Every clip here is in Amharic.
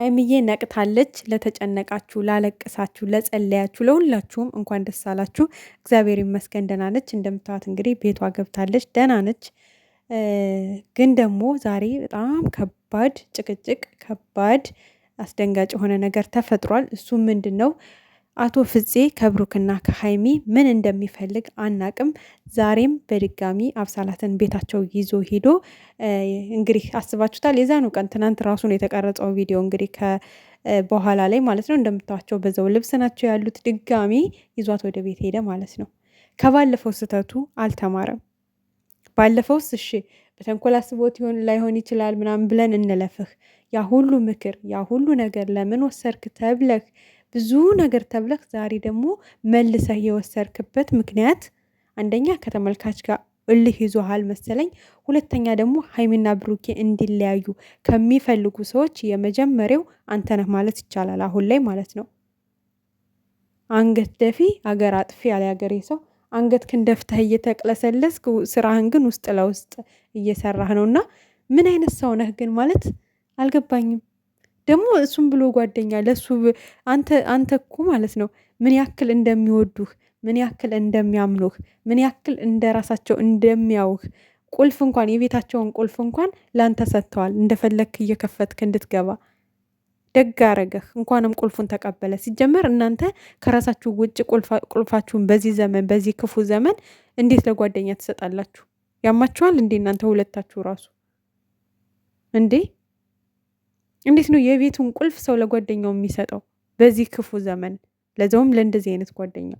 ሀይሚዬ ነቅታለች። ለተጨነቃችሁ፣ ላለቅሳችሁ፣ ለጸለያችሁ ለሁላችሁም እንኳን ደስ አላችሁ። እግዚአብሔር ይመስገን ደህና ነች። እንደምታዋት እንግዲህ ቤቷ ገብታለች፣ ደህና ነች። ግን ደግሞ ዛሬ በጣም ከባድ ጭቅጭቅ፣ ከባድ አስደንጋጭ የሆነ ነገር ተፈጥሯል። እሱ ምንድን ነው? አቶ ፍፄ ከብሩክና ከሀይሚ ምን እንደሚፈልግ አናቅም። ዛሬም በድጋሚ አብሳላትን ቤታቸው ይዞ ሄዶ እንግዲህ አስባችሁታል። የዛኑ ቀን ትናንት ራሱን የተቀረጸው ቪዲዮ እንግዲህ በኋላ ላይ ማለት ነው እንደምታዋቸው በዛው ልብስ ናቸው ያሉት። ድጋሚ ይዟት ወደ ቤት ሄደ ማለት ነው። ከባለፈው ስህተቱ አልተማረም። ባለፈውስ እሺ በተንኮል አስቦት ይሆን ላይሆን ይችላል ምናምን ብለን እንለፍህ። ያ ሁሉ ምክር ያ ሁሉ ነገር ለምን ወሰርክ ተብለህ ብዙ ነገር ተብለህ ዛሬ ደግሞ መልሰህ የወሰርክበት ምክንያት አንደኛ ከተመልካች ጋር እልህ ይዞሃል መሰለኝ። ሁለተኛ ደግሞ ሀይሚና ብሩኬ እንዲለያዩ ከሚፈልጉ ሰዎች የመጀመሪያው አንተ ነህ ማለት ይቻላል። አሁን ላይ ማለት ነው። አንገት ደፊ አገር አጥፊ ያለ ያገሬ ሰው አንገትክን ደፍተህ እየተቅለሰለስክ ስራህን ግን ውስጥ ለውስጥ እየሰራህ ነው። እና ምን አይነት ሰው ነህ ግን ማለት አልገባኝም። ደግሞ እሱም ብሎ ጓደኛ ለሱ አንተ እኮ ማለት ነው ምን ያክል እንደሚወዱህ ምን ያክል እንደሚያምኑህ ምን ያክል እንደራሳቸው እንደሚያውህ ቁልፍ እንኳን የቤታቸውን ቁልፍ እንኳን ላንተ ሰጥተዋል። እንደፈለግክ እየከፈትክ እንድትገባ ደግ አረገህ። እንኳንም ቁልፉን ተቀበለ። ሲጀመር እናንተ ከራሳችሁ ውጭ ቁልፋችሁን በዚህ ዘመን በዚህ ክፉ ዘመን እንዴት ለጓደኛ ትሰጣላችሁ? ያማችኋል እንዴ እናንተ ሁለታችሁ ራሱ እንዴ? እንዴት ነው የቤቱን ቁልፍ ሰው ለጓደኛው የሚሰጠው በዚህ ክፉ ዘመን? ለዛውም ለእንደዚህ አይነት ጓደኛ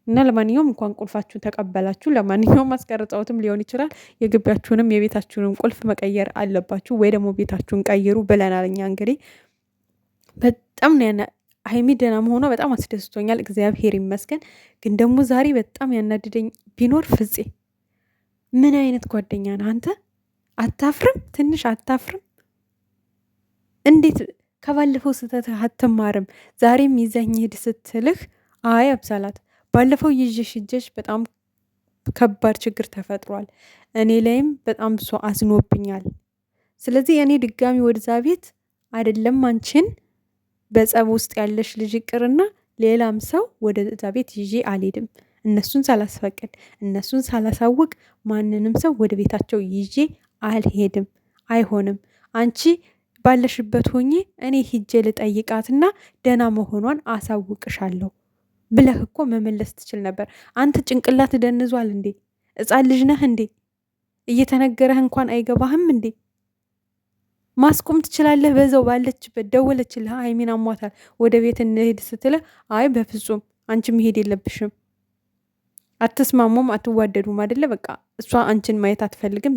እና ለማንኛውም እንኳን ቁልፋችሁን ተቀበላችሁ። ለማንኛውም አስቀርጸውትም ሊሆን ይችላል። የግቢያችሁንም የቤታችሁንም ቁልፍ መቀየር አለባችሁ ወይ ደግሞ ቤታችሁን ቀይሩ ብለናል እኛ። እንግዲህ በጣም ነው ሀይሚ ደህና መሆኗ በጣም አስደስቶኛል፣ እግዚአብሔር ይመስገን። ግን ደግሞ ዛሬ በጣም ያናድደኝ ቢኖር ፍፄ ምን አይነት ጓደኛ ነህ አንተ? አታፍርም? ትንሽ አታፍርም? እንዴት ከባለፈው ስህተትህ አትማርም? ዛሬም ይዘኝ ሂድ ስትልህ አይ አብሳላት ባለፈው ይዤሽ ሂጄሽ በጣም ከባድ ችግር ተፈጥሯል፣ እኔ ላይም በጣም ብሶ አዝኖብኛል። ስለዚህ እኔ ድጋሚ ወደዛ ቤት አይደለም አንቺን በጸብ ውስጥ ያለሽ ልጅ ይቅርና ሌላም ሰው ወደዛ ቤት ይዤ አልሄድም። እነሱን ሳላስፈቅድ እነሱን ሳላሳውቅ ማንንም ሰው ወደ ቤታቸው ይዤ አልሄድም። አይሆንም። አንቺ ባለሽበት ሆኜ እኔ ሂጄ ልጠይቃትና ደህና መሆኗን አሳውቅሻለሁ ብለህ እኮ መመለስ ትችል ነበር። አንተ ጭንቅላት ደንዟል እንዴ? ሕፃን ልጅ ነህ እንዴ? እየተነገረህ እንኳን አይገባህም እንዴ? ማስቆም ትችላለህ። በዛው ባለችበት ደወለችልህ፣ ሀይሚን አሟታል ወደ ቤት እንሄድ ስትልህ አይ በፍጹም አንቺ መሄድ የለብሽም፣ አትስማሙም፣ አትዋደዱም አይደለ? በቃ እሷ አንቺን ማየት አትፈልግም፣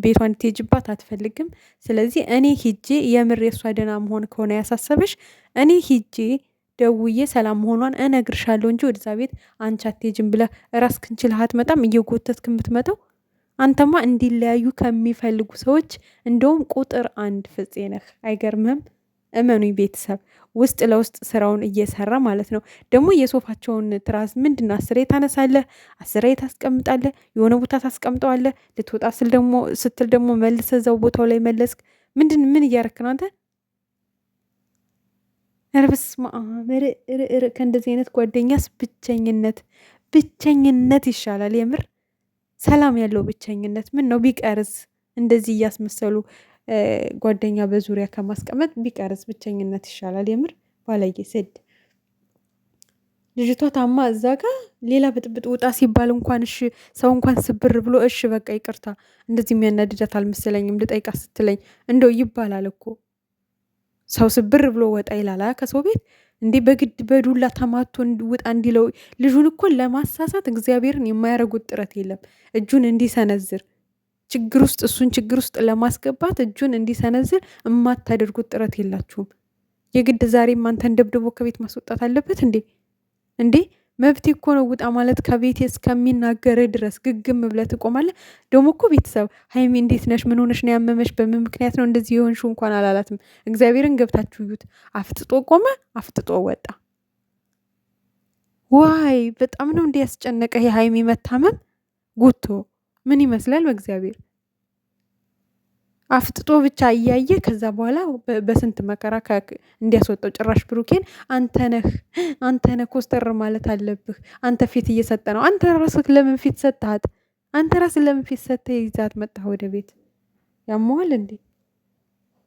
ቤቷን ትሄጅባት አትፈልግም። ስለዚህ እኔ ሂጄ የምር የእሷ ደህና መሆን ከሆነ ያሳሰበሽ እኔ ሂጄ ደውዬ ሰላም መሆኗን እነግርሻለሁ እንጂ ወደዛ ቤት አንቺ አትሄጂም ብለህ ራስክን ችለህ አትመጣም? እየጎተትክ የምትመጣው አንተማ እንዲለያዩ ከሚፈልጉ ሰዎች እንደውም ቁጥር 1 ፍፄ ነህ። አይገርምህም? እመኑኝ ቤተሰብ ውስጥ ለውስጥ ስራውን እየሰራ ማለት ነው። ደግሞ የሶፋቸውን ትራስ ምንድን 10 ታነሳለህ፣ 10 ታስቀምጣለህ፣ የሆነ ቦታ ታስቀምጠዋለህ። ልትወጣ ስትል ደግሞ መልሰህ እዛው ቦታው ላይ መለስክ። ምን እያረክ ነው አንተ? እርብስ ከእንደዚህ አይነት ጓደኛስ ብቸኝነት ይሻላል። የምር ሰላም ያለው ብቸኝነት ምን ነው ቢቀርስ? እንደዚህ እያስመሰሉ ጓደኛ በዙሪያ ከማስቀመጥ ቢቀርስ ብቸኝነት ይሻላል። የምር ባለጌ ስድ ልጅቷ ታማ እዛ ጋ ሌላ ብጥብጥ ውጣ ሲባል እንኳን እሺ ሰው እንኳን ስብር ብሎ እሺ በቃ ይቅርታ እንደዚህ የሚያናድዳት አልመሰለኝም ልጠይቃ ስትለኝ እንደው ይባላል እኮ ሰው ስብር ብሎ ወጣ ይላል ከሰው ቤት እንዴ? በግድ በዱላ ተማቶ ውጣ እንዲለው ልጁን እኮ ለማሳሳት እግዚአብሔርን የማያረጉት ጥረት የለም። እጁን እንዲሰነዝር እሱን ችግር ውስጥ ለማስገባት እጁን እንዲሰነዝር የማታደርጉት ጥረት የላችሁም። የግድ ዛሬም አንተን ደብድቦ ከቤት ማስወጣት አለበት እንዴ? መብቴ እኮ ነው ውጣ ማለት ከቤቴ እስከሚናገር ድረስ ግግም ብለህ ትቆማለህ። ደግሞ እኮ ቤተሰብ ሀይሚ እንዴት ነሽ? ምን ሆነሽ ነው? ያመመሽ? በምን ምክንያት ነው እንደዚህ የሆንሽው? እንኳን አላላትም። እግዚአብሔርን ገብታችሁ እዩት። አፍጥጦ ቆመ፣ አፍጥጦ ወጣ። ዋይ በጣም ነው እንዲህ ያስጨነቀ የሀይሚ መታመም። ጉቶ ምን ይመስላል? በእግዚአብሔር አፍጥጦ ብቻ እያየ ከዛ በኋላ በስንት መከራ እንዲያስወጣው ጭራሽ ብሩኬን አንተ ነህ ኮስተር ማለት አለብህ። አንተ ፊት እየሰጠ ነው። አንተ ራስህ ለምን ፊት ሰጠሃት? አንተ ራስህ ለምን ፊት ሰጥተህ ይዛት መጣህ ወደ ቤት? ያመዋል እንዴ?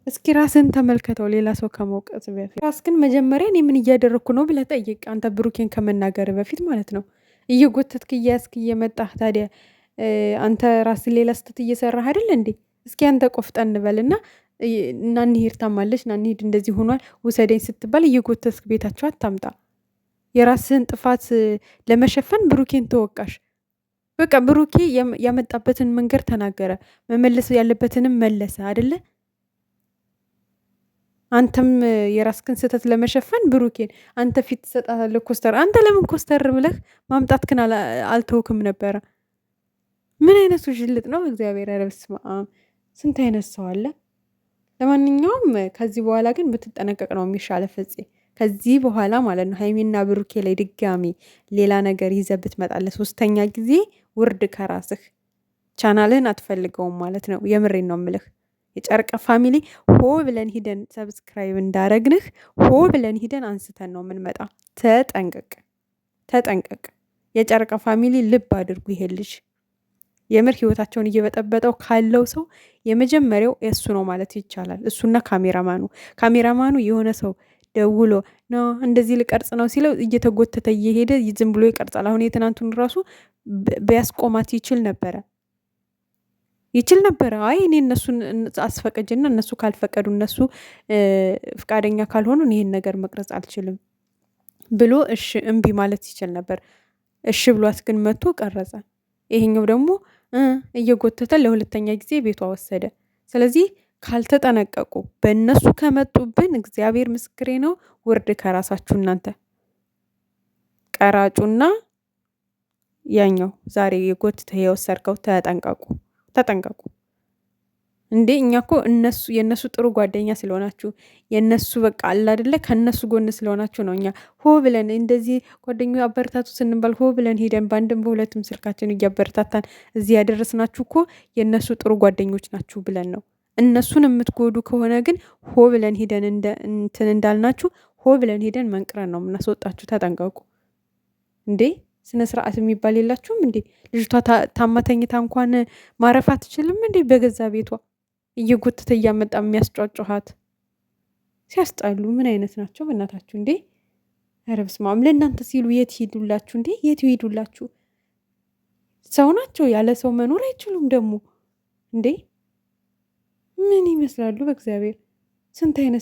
እስኪ ራስን ተመልከተው፣ ሌላ ሰው ከመውቀስ በፊት ራስህን መጀመሪያ እኔ ምን እያደረግኩ ነው ብለህ ጠይቅ። አንተ ብሩኬን ከመናገር በፊት ማለት ነው። እየጎተትክ እያያዝክ እየመጣህ ታዲያ አንተ ራስን ሌላ ስተት እየሰራህ አይደል እንዴ? እስኪ አንተ ቆፍጠን እንበልና እና እንሂድ፣ ታማለች እና እንሂድ፣ እንደዚህ ሆኗል፣ ውሰደኝ ስትባል እየጎተትክ ቤታቸው አታምጣ። የራስህን ጥፋት ለመሸፈን ብሩኬን ተወቃሽ። በቃ ብሩኬ ያመጣበትን መንገድ ተናገረ፣ መመለስ ያለበትንም መለሰ አይደለ? አንተም የራስህን ስህተት ለመሸፈን ብሩኬን አንተ ፊት ትሰጣታለህ ኮስተር። አንተ ለምን ኮስተር ብለህ ማምጣትክን አልተውክም ነበረ? ምን አይነቱ ዥልጥ ነው? እግዚአብሔር ኧረ በስመ አብ! ስንት አይነት ሰው አለ። ለማንኛውም ከዚህ በኋላ ግን ብትጠነቀቅ ነው የሚሻለ ፍፄ። ከዚህ በኋላ ማለት ነው ሀይሚና ብሩኬ ላይ ድጋሚ ሌላ ነገር ይዘህ ብትመጣለህ ሶስተኛ ጊዜ ውርድ ከራስህ። ቻናልህን አትፈልገውም ማለት ነው። የምሬን ነው ምልህ። የጨርቀ ፋሚሊ ሆ ብለን ሂደን ሰብስክራይብ እንዳረግንህ ሆ ብለን ሂደን አንስተን ነው የምንመጣ። ተጠንቀቅ። የጨርቀ ፋሚሊ ልብ አድርጉ። ይሄ ልጅ የምር ህይወታቸውን እየበጠበጠው ካለው ሰው የመጀመሪያው እሱ ነው ማለት ይቻላል። እሱና ካሜራማኑ የሆነ ሰው ደውሎ ነው እንደዚህ ልቀርጽ ነው ሲለው እየተጎተተ እየሄደ ዝም ብሎ ይቀርጻል። አሁን የትናንቱን ራሱ ቢያስቆማት ይችል ነበረ። አይ እኔ እነሱን አስፈቅጅና እነሱ ካልፈቀዱ እነሱ ፍቃደኛ ካልሆኑ ይሄን ነገር መቅረጽ አልችልም ብሎ እሺ እምቢ ማለት ይችል ነበር። እሺ ብሏት ግን መጥቶ ቀረጸ። ይሄኛው ደግሞ እየጎተተ ለሁለተኛ ጊዜ ቤቷ ወሰደ። ስለዚህ ካልተጠነቀቁ በእነሱ ከመጡብን እግዚአብሔር ምስክሬ ነው ውርድ ከራሳችሁ እናንተ ቀራጩና ያኛው ዛሬ የጎትተ የወሰድከው ተጠንቀቁ እንዴ! እኛ እኮ የእነሱ ጥሩ ጓደኛ ስለሆናችሁ የእነሱ በቃ አለ አይደለ ከእነሱ ጎን ስለሆናችሁ ነው እኛ ሆ ብለን እንደዚህ ጓደኞች አበረታቱ ስንባል ሆ ብለን ሄደን በአንድም በሁለትም ስልካችን እያበረታታን እዚህ ያደረስናችሁ እኮ የእነሱ ጥሩ ጓደኞች ናችሁ ብለን ነው። እነሱን የምትጎዱ ከሆነ ግን ሆ ብለን ሄደን እንትን እንዳልናችሁ ሆ ብለን ሄደን መንቅረን ነው የምናስወጣችሁ። ተጠንቀቁ እንዴ! ስነ ስርዓት የሚባል የላችሁም እንዴ? ልጅቷ ታማተኝታ እንኳን ማረፍ አትችልም እንዴ? በገዛ ቤቷ እየጎተተ እያመጣ የሚያስጫጫሃት ሲያስጣሉ። ምን አይነት ናቸው በእናታችሁ እንዴ? ኧረ በስመ አብ! ለእናንተ ሲሉ የት ሄዱላችሁ እንዴ? የት ሄዱላችሁ? ሰው ናቸው፣ ያለ ሰው መኖር አይችሉም ደግሞ እንዴ! ምን ይመስላሉ? በእግዚአብሔር ስንት አይነት